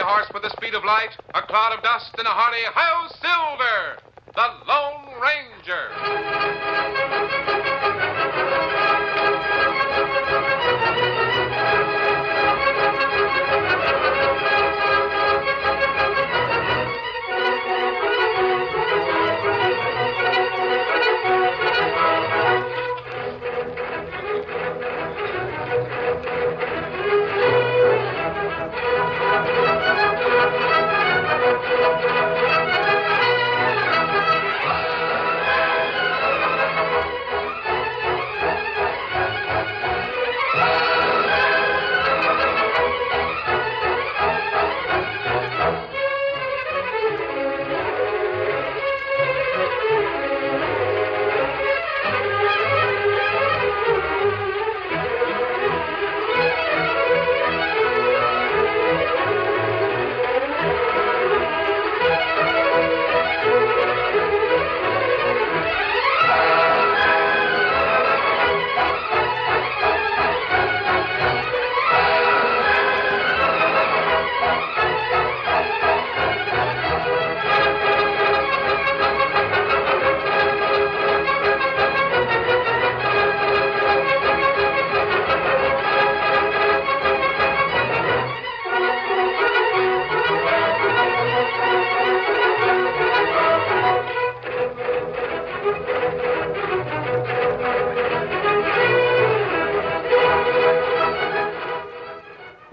horse with the speed of light, a cloud of dust, and a hearty hi-yo Silver, the Lone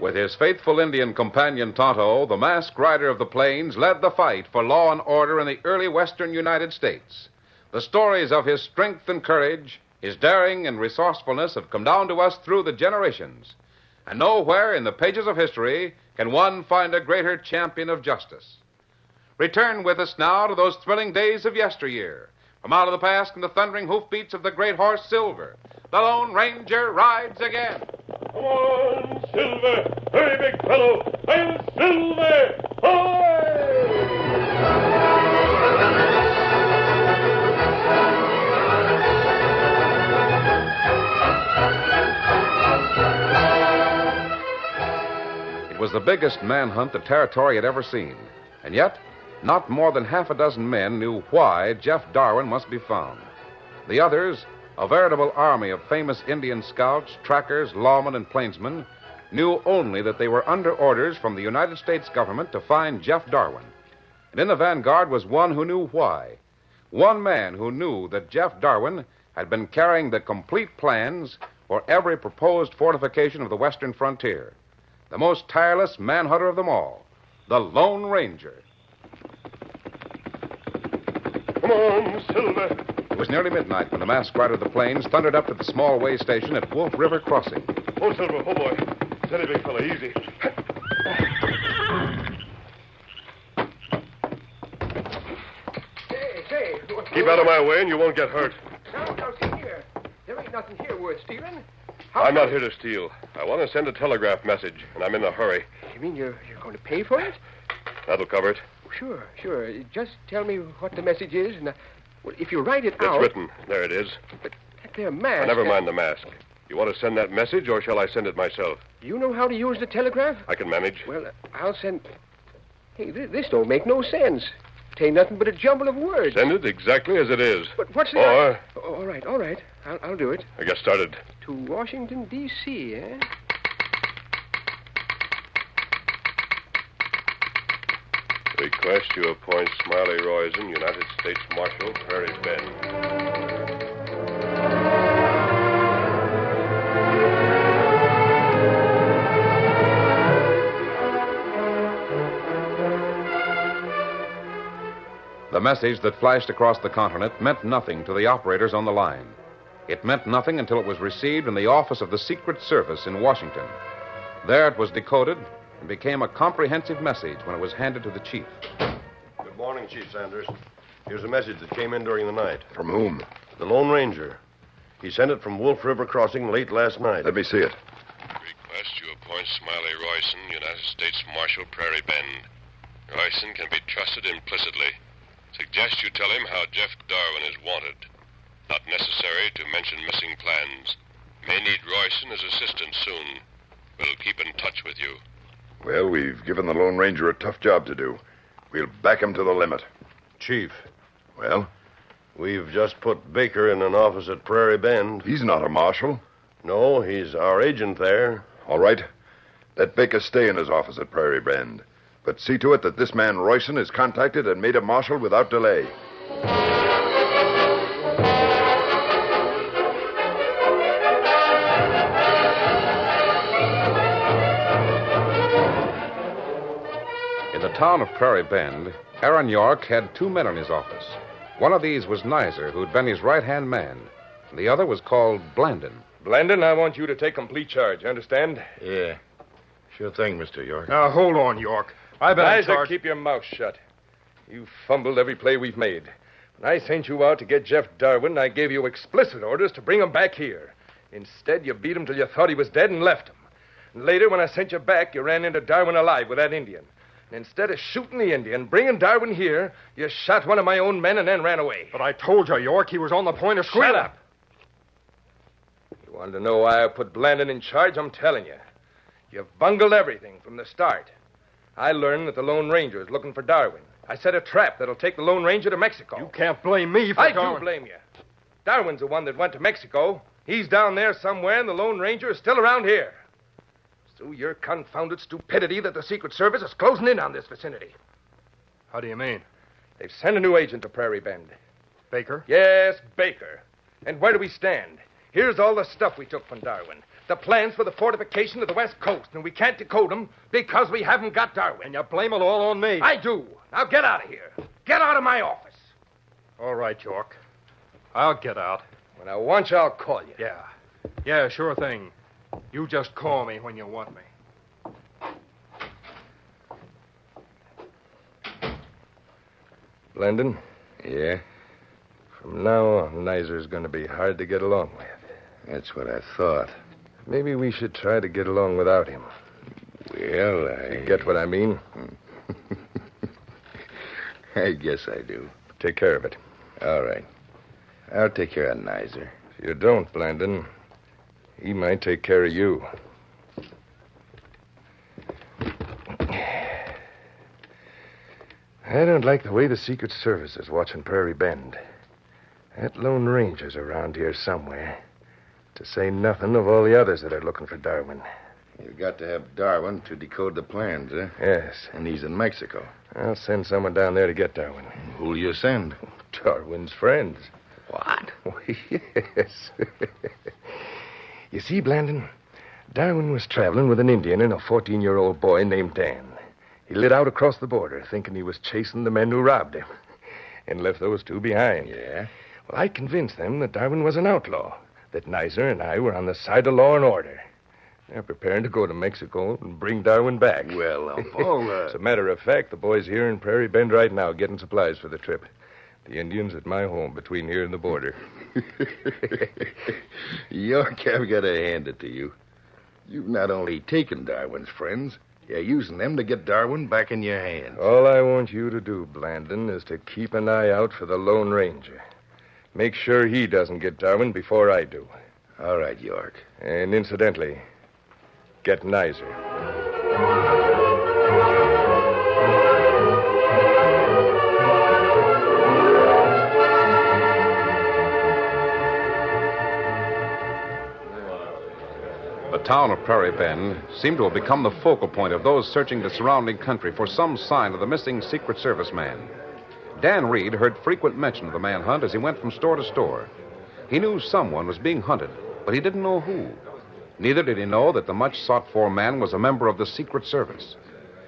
With his faithful Indian companion Tonto, the masked rider of the plains led the fight for law and order in the early western United States. The stories of his strength and courage, his daring and resourcefulness have come down to us through the generations. And nowhere in the pages of history can one find a greater champion of justice. Return with us now to those thrilling days of yesteryear. From out of the past and the thundering hoofbeats of the great horse Silver, the Lone Ranger rides again. Come on, Silver! Hurry, big fellow! I'm Silver! Ahoy! It was the biggest manhunt the territory had ever seen. And yet, not more than half a dozen men knew why Jeff Darwin must be found. The others, a veritable army of famous Indian scouts, trackers, lawmen, and plainsmen, knew only that they were under orders from the United States government to find Jeff Darwin. And in the vanguard was one who knew why. One man who knew that Jeff Darwin had been carrying the complete plans for every proposed fortification of the western frontier. The most tireless manhunter of them all, the Lone Ranger. Come on, Silver! It was nearly midnight when the masked rider of the plains thundered up to the small way station at Wolf River Crossing. Oh, Silver, oh, boy. Steady, big fella, easy. Hey. Keep out of my way and you won't get hurt. Now, see here. There ain't nothing here worth stealing. I'm not here to steal. I want to send a telegraph message, and I'm in a hurry. You mean you're going to pay for it? That'll cover it. Sure. Just tell me what the message is, and if you write it It's out... written. There it is. But that there mask... Never mind the mask. You want to send that message, or shall I send it myself? You know how to use the telegraph? I can manage. Well, I'll send... Hey, this don't make no sense. It ain't nothing but a jumble of words. Send it exactly as it is. But what's the... Or... All right. I'll do it. I get started. To Washington, D.C., eh? Request you appoint Smiley Royson, United States Marshal, Prairie Bend. The message that flashed across the continent meant nothing to the operators on the line. It meant nothing until it was received in the office of the Secret Service in Washington. There it was decoded and became a comprehensive message when it was handed to the chief. Good morning, Chief Sanders. Here's a message that came in during the night. From whom? The Lone Ranger. He sent it from Wolf River Crossing late last night. Let me see it. Request you appoint Smiley Royson, United States Marshal, Prairie Bend. Royson can be trusted implicitly. Suggest you tell him how Jeff Darwin is wanted. Not necessary to mention missing plans. May need Royson as assistant soon. We'll keep in touch with you. Well, we've given the Lone Ranger a tough job to do. We'll back him to the limit. Chief, Well, we've just put Baker in an office at Prairie Bend. he's not a marshal. No, he's our agent there. All right. Let Baker stay in his office at Prairie Bend. But see to it that this man Royson is contacted and made a marshal without delay. In the town of Prairie Bend, Aaron York had two men in his office. One of these was Nizer, who'd been his right-hand man. And the other was called Blandon. Blandon, I want you to take complete charge, you understand? Yeah. Sure thing, Mr. York. Now, hold on, York. I've been in Nizer, charge... keep your mouth shut. You fumbled every play we've made. When I sent you out to get Jeff Darwin, I gave you explicit orders to bring him back here. Instead, you beat him till you thought he was dead and left him. And later, when I sent you back, you ran into Darwin alive with that Indian. And instead of shooting the Indian, bringing Darwin here, you shot one of my own men and then ran away. But I told you, York, he was on the point of squealing. Shut up. You wanted to know why I put Blandon in charge? I'm telling you. You've bungled everything from the start. I learned that the Lone Ranger is looking for Darwin. I set a trap that'll take the Lone Ranger to Mexico. You can't blame me for I Darwin. do blame you. Darwin's the one that went to Mexico. He's down there somewhere, and the Lone Ranger is still around here. It's through your confounded stupidity that the Secret Service is closing in on this vicinity. How do you mean? They've sent a new agent to Prairie Bend. Baker? Yes, Baker. And where do we stand? Here's all the stuff we took from Darwin. The plans for the fortification of the West Coast, and we can't decode them because we haven't got Darwin. And you blame it all on me. I do. Now get out of here. Get out of my office. All right, York. I'll get out. When I want you, I'll call you. Yeah. Yeah, sure thing. You just call me when you want me. Blandon, Yeah? from now on, Nizer's going to be hard to get along with. That's what I thought. Maybe we should try to get along without him. Well, You get what I mean? I guess I do. Take care of it. All right. I'll take care of Nizer. If you don't, Blandon, he might take care of you. I don't like the way the Secret Service is watching Prairie Bend. That Lone Ranger's around here somewhere. To say nothing of all the others that are looking for Darwin. You've got to have Darwin to decode the plans, eh? Yes. And he's in Mexico. I'll send someone down there to get Darwin. Who'll you send? Darwin's friends. What? Yes. You see, Blandon, Darwin was traveling with an Indian and a 14-year-old boy named Dan. He lit out across the border, thinking he was chasing the men who robbed him, and left those two behind. Yeah? Well, I convinced them that Darwin was an outlaw, that Nizer and I were on the side of law and order. They're preparing to go to Mexico and bring Darwin back. Well, Paul, As a matter of fact, the boy's here in Prairie Bend right now getting supplies for the trip. The Indian's at my home between here and the border. York, I've got to hand it to you. You've not only taken Darwin's friends, you're using them to get Darwin back in your hands. All I want you to do, Blandon, is to keep an eye out for the Lone Ranger. Make sure he doesn't get Darwin before I do. All right, York. And incidentally, get Nizer. The town of Prairie Bend seemed to have become the focal point of those searching the surrounding country for some sign of the missing Secret Service man. Dan Reed heard frequent mention of the manhunt as he went from store to store. He knew someone was being hunted, but he didn't know who. Neither did he know that the much-sought-for man was a member of the Secret Service.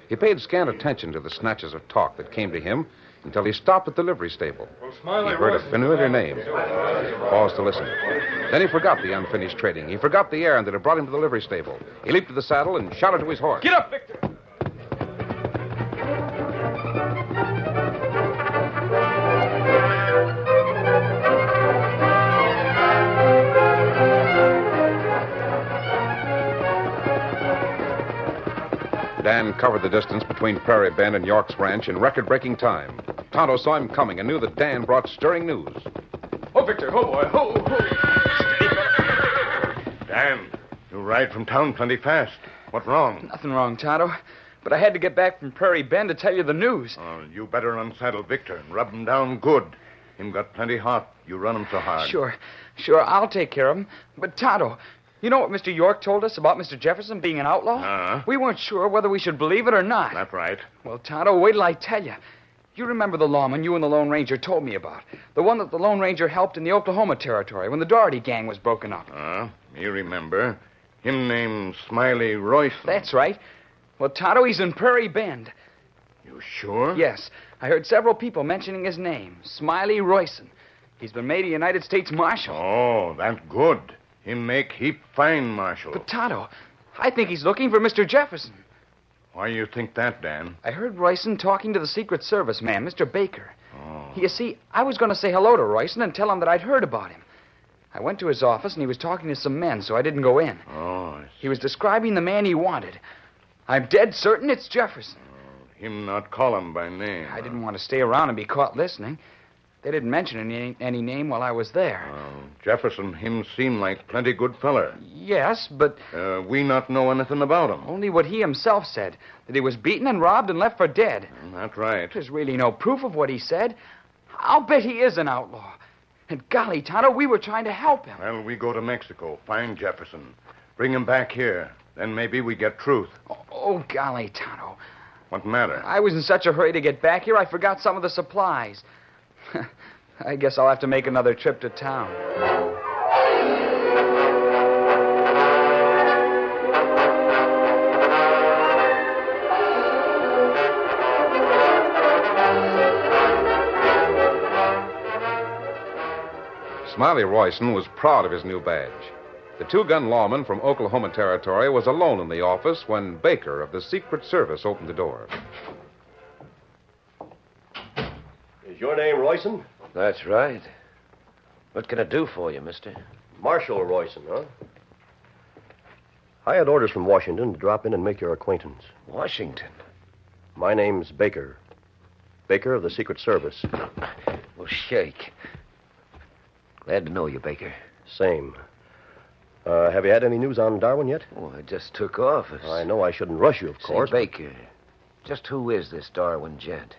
He paid scant attention to the snatches of talk that came to him until he stopped at the livery stable. He heard a familiar name. Paused to listen. Then he forgot the unfinished trading. He forgot the errand that had brought him to the livery stable. He leaped to the saddle and shouted to his horse. Get up, Victor! Dan covered the distance between Prairie Bend and York's ranch in record-breaking time. Tonto saw him coming and knew that Dan brought stirring news. Oh, Victor, oh, boy, oh. Dan, you ride from town plenty fast. What's wrong? Nothing wrong, Tonto. but I had to get back from Prairie Bend to tell you the news. Oh, you better unsaddle Victor and rub him down good. Him got plenty hot. You run him so hard. Sure, I'll take care of him. But, Tonto, you know what Mr. York told us about Mr. Jefferson being an outlaw? We weren't sure whether we should believe it or not. That's right. Well, Tonto, wait till I tell you. You remember the lawman you and the Lone Ranger told me about. The one that the Lone Ranger helped in the Oklahoma Territory when the Doherty gang was broken up. You remember. Him named Smiley Royce. That's right. Well, Tonto, he's in Prairie Bend. You sure? Yes. I heard several people mentioning his name, Smiley Royson. He's been made a United States Marshal. Oh, that's good. Him make heap fine marshal. But, Tonto, I think he's looking for Mr. Jefferson. Why you think that, Dan? I heard Royson talking to the Secret Service man, Mr. Baker. You see, I was going to say hello to Royson and tell him that I'd heard about him. I went to his office, and he was talking to some men, so I didn't go in. He was describing the man he wanted. I'm dead certain it's Jefferson. Him not call him by name. I didn't want to stay around and be caught listening. They didn't mention any name while I was there. Jefferson, him seem like plenty good feller. Yes, but... we not know anything about him. Only what he himself said, that he was beaten and robbed and left for dead. That's right. There's really no proof of what he said. I'll bet he is an outlaw. And golly, Tonto, we were trying to help him. Well, we go to Mexico, find Jefferson, bring him back here. Then maybe we get truth. Oh, golly, Tonto. What matter? I was in such a hurry to get back here, I forgot some of the supplies. I guess I'll have to make another trip to town. Smiley Royson was proud of his new badge. The two-gun lawman from Oklahoma Territory was alone in the office when Baker of the Secret Service opened the door. Is your name Royson? That's right. What can I do for you, mister? Marshal Royson, huh? I had orders from Washington to drop in and make your acquaintance. Washington? My name's Baker. Baker of the Secret Service. Well, shake. Glad to know you, Baker. Same. Have you had any news on Darwin yet? Oh, I just took office. I know I shouldn't rush you, of course. Say, Baker, just who is this Darwin gent?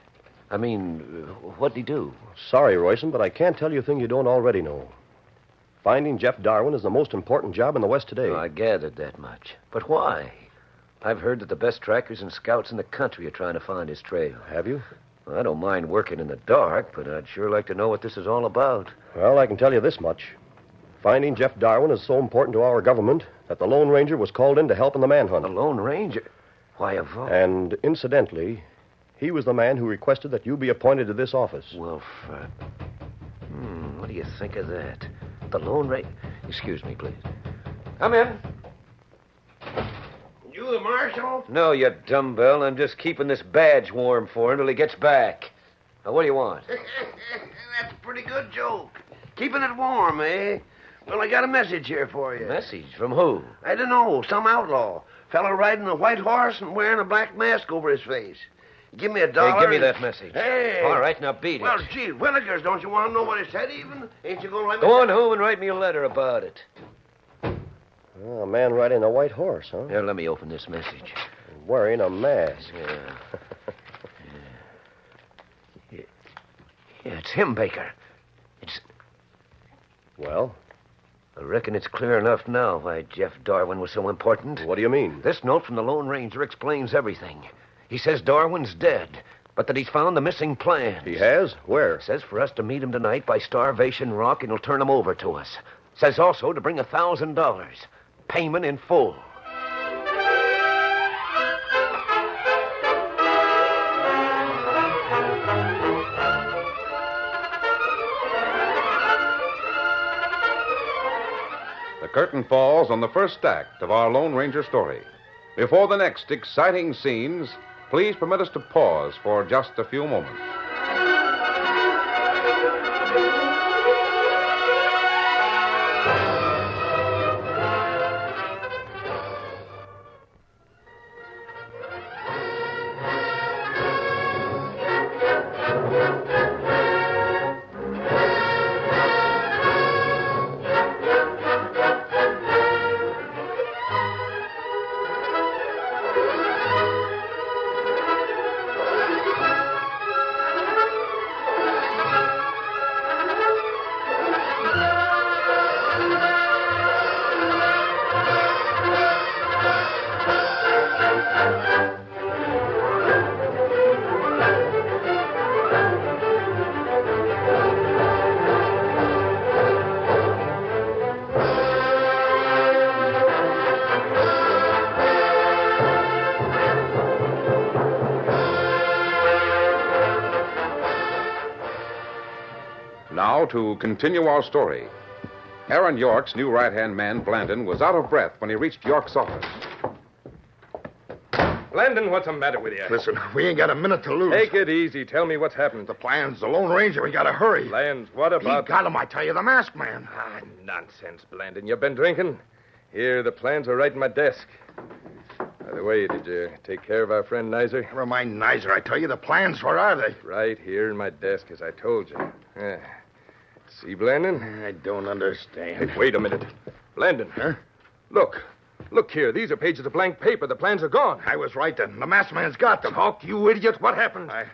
I mean, what'd he do? Sorry, Royson, but I can't tell you a thing you don't already know. Finding Jeff Darwin is the most important job in the West today. Oh, I gathered that much. But why? I've heard that the best trackers and scouts in the country are trying to find his trail. Have you? Well, I don't mind working in the dark, but I'd sure like to know what this is all about. Well, I can tell you this much. Finding Jeff Darwin is so important to our government that the Lone Ranger was called in to help in the manhunt. The Lone Ranger? Why, of all... And incidentally, he was the man who requested that you be appointed to this office. Well, what do you think of that? The Lone Ranger... Excuse me, please. Come in. You the marshal? No, you dumbbell. I'm just keeping this badge warm for him till he gets back. Now, what do you want? That's a pretty good joke. Keeping it warm, eh? Well, I got a message here for you. Message? From who? I don't know. Some outlaw. Fellow riding a white horse and wearing a black mask over his face. Give me $1. Hey, give me that message. Hey. All right, now beat it. Well, gee, Willikers, don't you want to know what he said even? Ain't you going to let me... Go on home and write me a letter about it. Oh, a man riding a white horse, huh? Here, let me open this message. Wearing a mask. Yeah, it's him, Baker. It's... Well? I reckon it's clear enough now why Jeff Darwin was so important. What do you mean? This note from the Lone Ranger explains everything. He says Darwin's dead, but that he's found the missing plans. He has? Where? Says for us to meet him tonight by Starvation Rock, and he'll turn them over to us. Says also to bring $1,000. Payment in full. The curtain falls on the first act of our Lone Ranger story. Before the next exciting scenes, please permit us to pause for just a few moments. Now, to continue our story. Aaron York's new right-hand man, Blandon, was out of breath when he reached York's office. Blandon, what's the matter with you? Listen, we ain't got a minute to lose. Take it easy. Tell me what's happened. The plans, the Lone Ranger, we gotta hurry. Plans? What about... He got him, I tell you, the masked man. Ah, nonsense, Blandon. You been drinking? Here, the plans are right in my desk. By the way, did you take care of our friend Nizer? Never mind Nizer, I tell you, the plans, where are they? Right here in my desk, as I told you. Yeah. See, Blandon? I don't understand. Hey, wait a minute. Blandon. Huh? Look. Look here. These are pages of blank paper. The plans are gone. I was right then. The masked man's got them. Talk, you idiot. What happened? I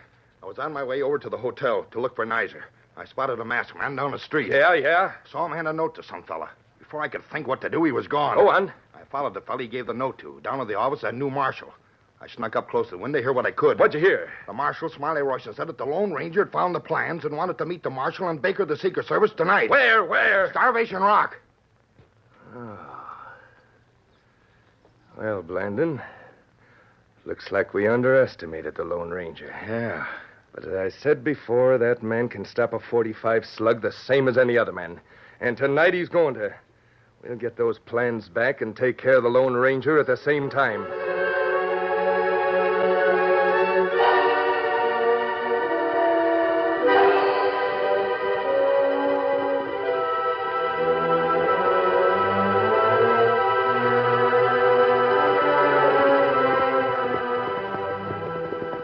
was on my way over to the hotel to look for Nizer. I spotted a masked man down the street. Yeah? Saw him hand a note to some fella. Before I could think what to do, he was gone. Go on. I followed the fella he gave the note to, down to the office at New Marshal. I snuck up close to the window to hear what I could. What'd you hear? The Marshal, Smiley Royson, said that the Lone Ranger had found the plans and wanted to meet the Marshal and Baker of the Secret Service tonight. Where? Starvation Rock. Well, Blandon, looks like we underestimated the Lone Ranger. Yeah. But as I said before, that man can stop a .45 slug the same as any other man. And tonight he's going to. We'll get those plans back and take care of the Lone Ranger at the same time.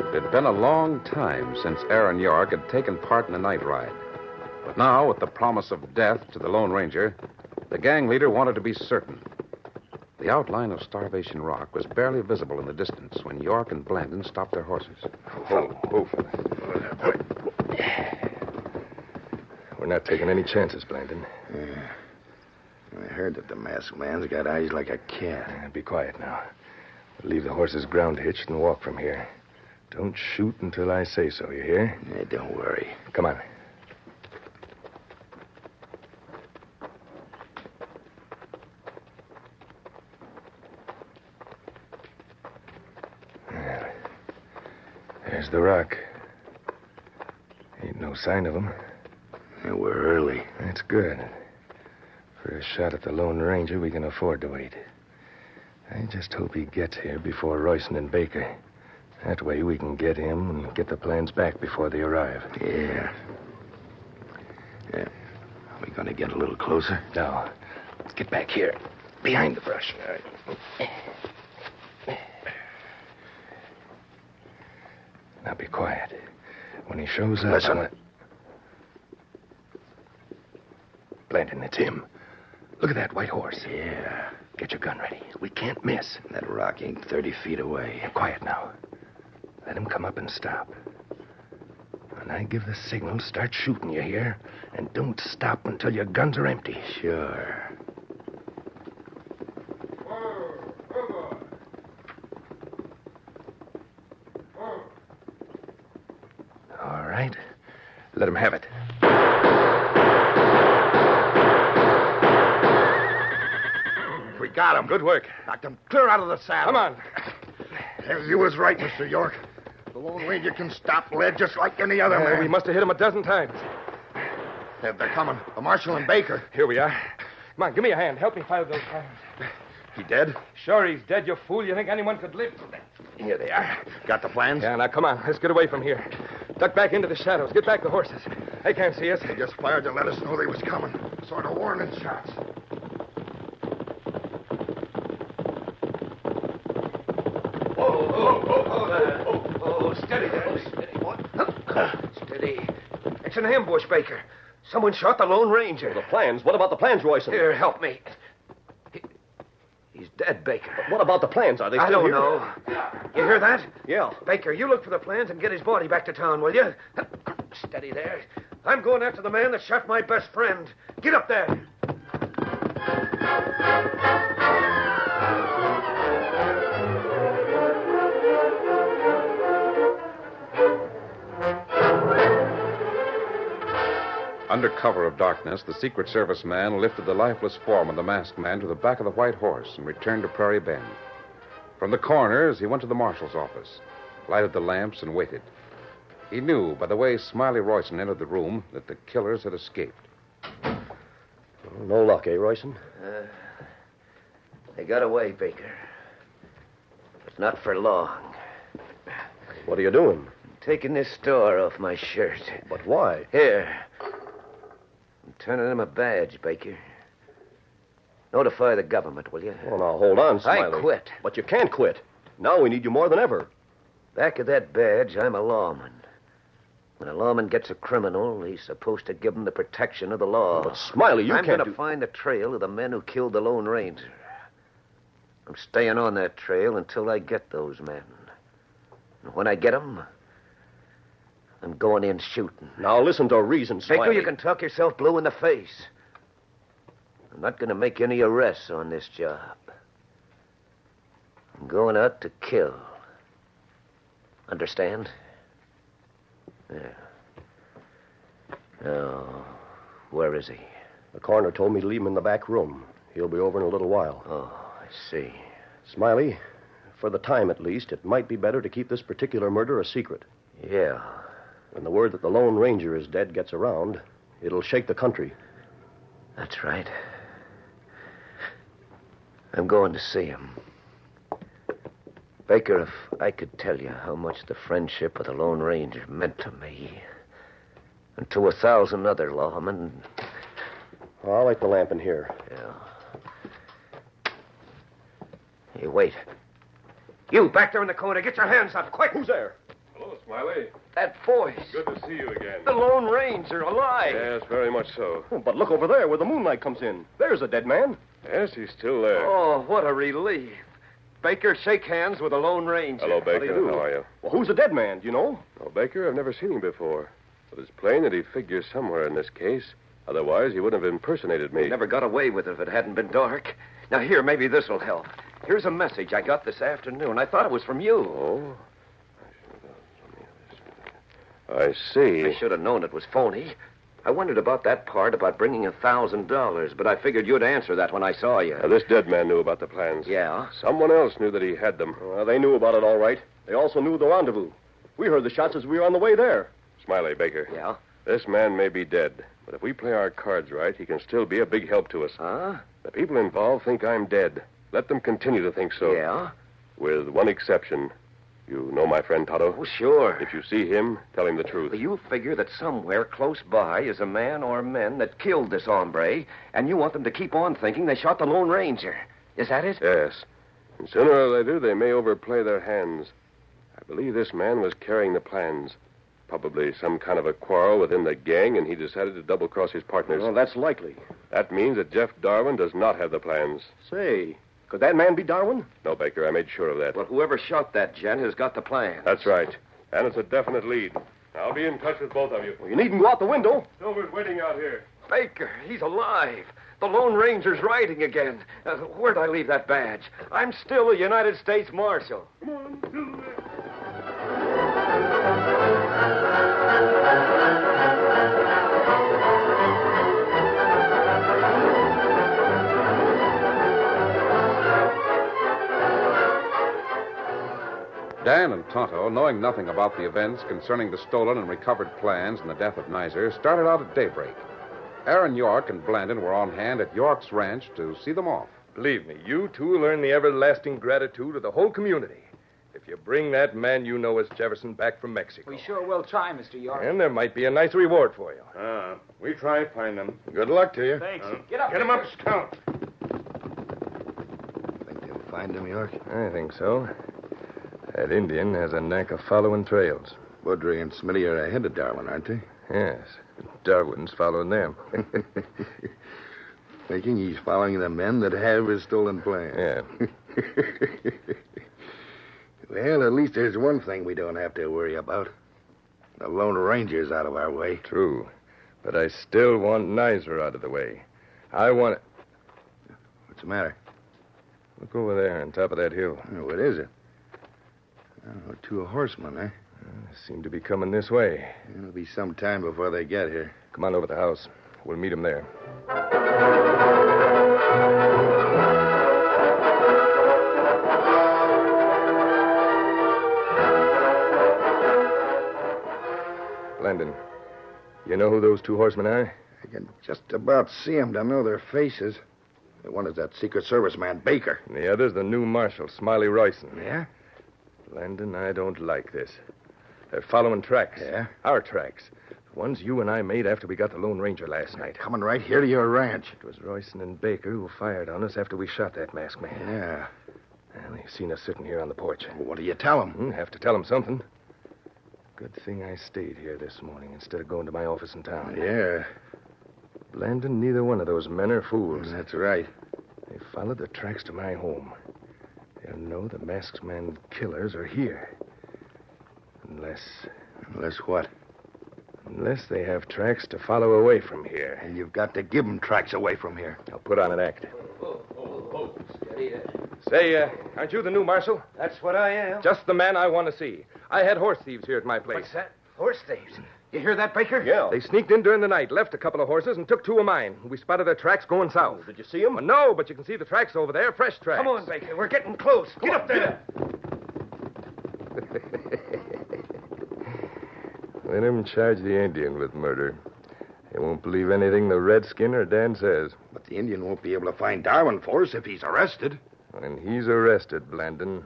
It had been a long time since Aaron York had taken part in a night ride. But now, with the promise of death to the Lone Ranger, the gang leader wanted to be certain. The outline of Starvation Rock was barely visible in the distance when York and Blandon stopped their horses. We're not taking any chances, Blandon. Yeah. I heard that the masked man's got eyes like a cat. Be quiet now. We'll leave the horses ground hitched and walk from here. Don't shoot until I say so, you hear? Yeah, don't worry. Come on. There's the rock. Ain't no sign of him. Yeah, we're early. That's good. For a shot at the Lone Ranger, we can afford to wait. I just hope he gets here before Royson and Baker. That way we can get him and get the plans back before they arrive. Yeah. Are we going to get a little closer? No. Let's get back here, behind the brush. All right. Now be quiet. When he shows up... Listen. Blandon, it's him. Look at that white horse. Yeah. Get your gun ready. We can't miss. That rock ain't 30 feet away. Quiet now. Let him come up and stop. When I give the signal, start shooting, you hear? And don't stop until your guns are empty. Sure. All right. Let him have it. We got him. Good work. Knocked him clear out of the saddle. Come on. You was right, Mr. York. The Lone Ranger can stop lead just like any other man. We must have hit him a dozen times. They're coming. The Marshal and Baker. Here we are. Come on, give me a hand. Help me fire those plans. He dead? Sure he's dead, you fool. You think anyone could live? Here they are. Got the plans? Yeah, now come on. Let's get away from here. Duck back into the shadows. Get back the horses. They can't see us. They just fired to let us know they was coming. Sort of warning shots. Steady there. Steady, boy. Steady. It's an ambush, Baker. Someone shot the Lone Ranger. The plans? What about the plans, Royson? Here, help me. He's dead, Baker. But what about the plans? Are they still I don't here? know. You hear that? Yeah. Baker, you look for the plans and get his body back to town, will you? Steady there. I'm going after the man that shot my best friend. Get up there. Under cover of darkness, the Secret Service man lifted the lifeless form of the masked man to the back of the white horse and returned to Prairie Bend. From the corners, he went to the marshal's office, lighted the lamps, and waited. He knew by the way Smiley Royson entered the room that the killers had escaped. No luck, eh, Royson? They got away, Baker. But not for long. What are you doing? Taking this star off my shirt. But why? Here. I'm turning him a badge, Baker. Notify the government, will you? Well, now, hold on, Smiley. I quit. But you can't quit. Now we need you more than ever. Back of that badge, I'm a lawman. When a lawman gets a criminal, he's supposed to give him the protection of the law. But, Smiley, you I'm can't going to find the trail of the men who killed the Lone Ranger. I'm staying on that trail until I get those men. And when I get them, I'm going in shooting. Now, listen to reason, Smiley. Baker, you can talk yourself blue in the face. I'm not going to make any arrests on this job. I'm going out to kill. Understand? Yeah. Oh, where is he? The coroner told me to leave him in the back room. He'll be over in a little while. Oh, I see. Smiley, for the time at least, it might be better to keep this particular murder a secret. Yeah. When the word that the Lone Ranger is dead gets around, it'll shake the country. That's right. I'm going to see him. Baker, if I could tell you how much the friendship of the Lone Ranger meant to me, and to 1,000 other lawmen. I'll light the lamp in here. Yeah. Hey, wait. You back there in the corner, get your hands up, quick! Who's there? Hello, Smiley. That voice. Good to see you again. The Lone Ranger, alive. Yes, very much so. Oh, but look over there where the moonlight comes in. There's a dead man. Yes, he's still there. Oh, what a relief. Baker, shake hands with the Lone Ranger. Hello, Baker. How do you do? How are you? Well, who's the dead man? Do you know? Oh, Baker, I've never seen him before. But it's plain that he figures somewhere in this case. Otherwise, he wouldn't have impersonated me. He never got away with it if it hadn't been dark. Now, here, maybe this will help. Here's a message I got this afternoon. I thought it was from you. Oh? I see. I should have known it was phony. I wondered about that part about bringing $1,000, but I figured you'd answer that when I saw you. Now, this dead man knew about the plans. Yeah? Someone else knew that he had them. Well, they knew about it all right. They also knew the rendezvous. We heard the shots as we were on the way there. Smiley, Baker. Yeah? This man may be dead, but if we play our cards right, he can still be a big help to us. Huh? The people involved think I'm dead. Let them continue to think so. Yeah? With one exception. You know my friend Tonto? Oh, sure. If you see him, tell him the truth. Well, you figure that somewhere close by is a man or men that killed this hombre, and you want them to keep on thinking they shot the Lone Ranger. Is that it? Yes. And sooner or later, they may overplay their hands. I believe this man was carrying the plans. Probably some kind of a quarrel within the gang, and he decided to double-cross his partners. Well, that's likely. That means that Jeff Darwin does not have the plans. Say, could that man be Darwin? No, Baker, I made sure of that. Well, whoever shot that gent has got the plan. That's right. And it's a definite lead. I'll be in touch with both of you. Well, you needn't go out the window. Silver's waiting out here. Baker, he's alive. The Lone Ranger's riding again. Where'd I leave that badge? I'm still a United States Marshal. Come on, Silver. Dan and Tonto, knowing nothing about the events concerning the stolen and recovered plans and the death of Nizer, started out at daybreak. Aaron York and Blandon were on hand at York's ranch to see them off. Believe me, you two will earn the everlasting gratitude of the whole community if you bring that man you know as Jefferson back from Mexico. We sure will try, Mr. York. And there might be a nice reward for you. We try to find them. Good luck to you. Thanks. Get up, Get him up, Baker. Scout. Think they'll find him, York? I think so. That Indian has a knack of following trails. Woodry and Smitty are ahead of Darwin, aren't they? Yes. Darwin's following them. Thinking he's following the men that have his stolen plan. Yeah. Well, at least there's one thing we don't have to worry about. The Lone Ranger's out of our way. True. But I still want Nizer out of the way. I want... What's the matter? Look over there on top of that hill. Oh, what is it? Oh, two horsemen, eh? They seem to be coming this way. It'll be some time before they get here. Come on over to the house. We'll meet them there. You know who those two horsemen are? I can just about see them to know their faces. The one is that Secret Service man, Baker. And the other's the new marshal, Smiley Royson. Yeah? Landon, I don't like this. They're following tracks. Yeah? Our tracks. The ones you and I made after we got the Lone Ranger last night. Coming right here to your ranch. It was Royson and Baker who fired on us after we shot that masked man. Yeah. Well, they've seen us sitting here on the porch. Well, what do you tell them? Have to tell them something. Good thing I stayed here this morning instead of going to my office in town. Yeah. Landon, neither one of those men are fools. That's right. They followed the tracks to my home. They'll know the masked man killers are here. Unless what? Unless they have tracks to follow away from here. And you've got to give them tracks away from here. I'll put on an act. Steady there. Say, aren't you the new marshal? That's what I am. Just the man I want to see. I had horse thieves here at my place. What's that? Horse thieves. You hear that, Baker? Yeah. They sneaked in during the night, left a couple of horses, and took two of mine. We spotted their tracks going south. Did you see them? Well, no, but you can see the tracks over there, fresh tracks. Come on, Baker. We're getting close. Get up there. Let him charge the Indian with murder. He won't believe anything the redskin or Dan says. But the Indian won't be able to find Darwin for us if he's arrested. When he's arrested, Blandon,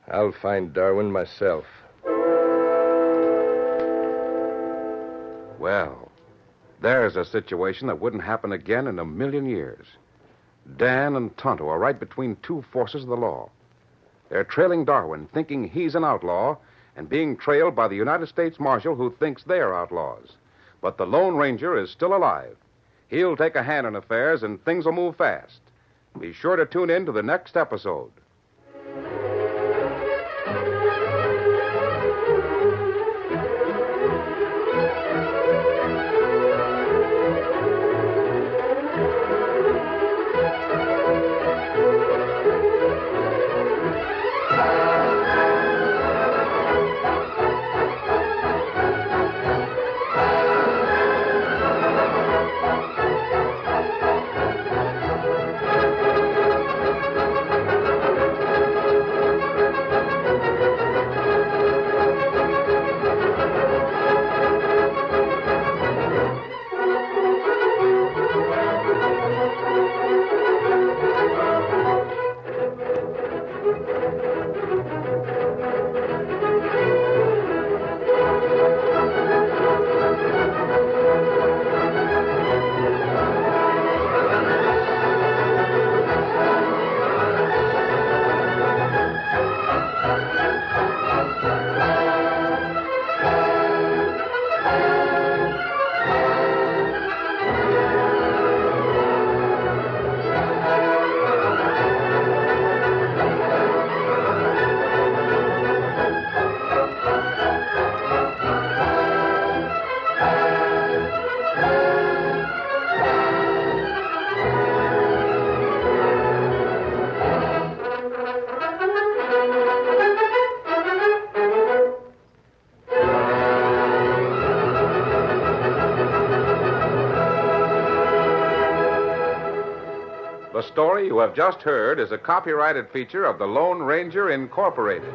I'll find Darwin myself. Well, there's a situation that wouldn't happen again in a million years. Dan and Tonto are right between two forces of the law. They're trailing Darwin, thinking he's an outlaw, and being trailed by the United States Marshal who thinks they're outlaws. But the Lone Ranger is still alive. He'll take a hand in affairs, and things will move fast. Be sure to tune in to the next episode. The story you have just heard is a copyrighted feature of the Lone Ranger Incorporated.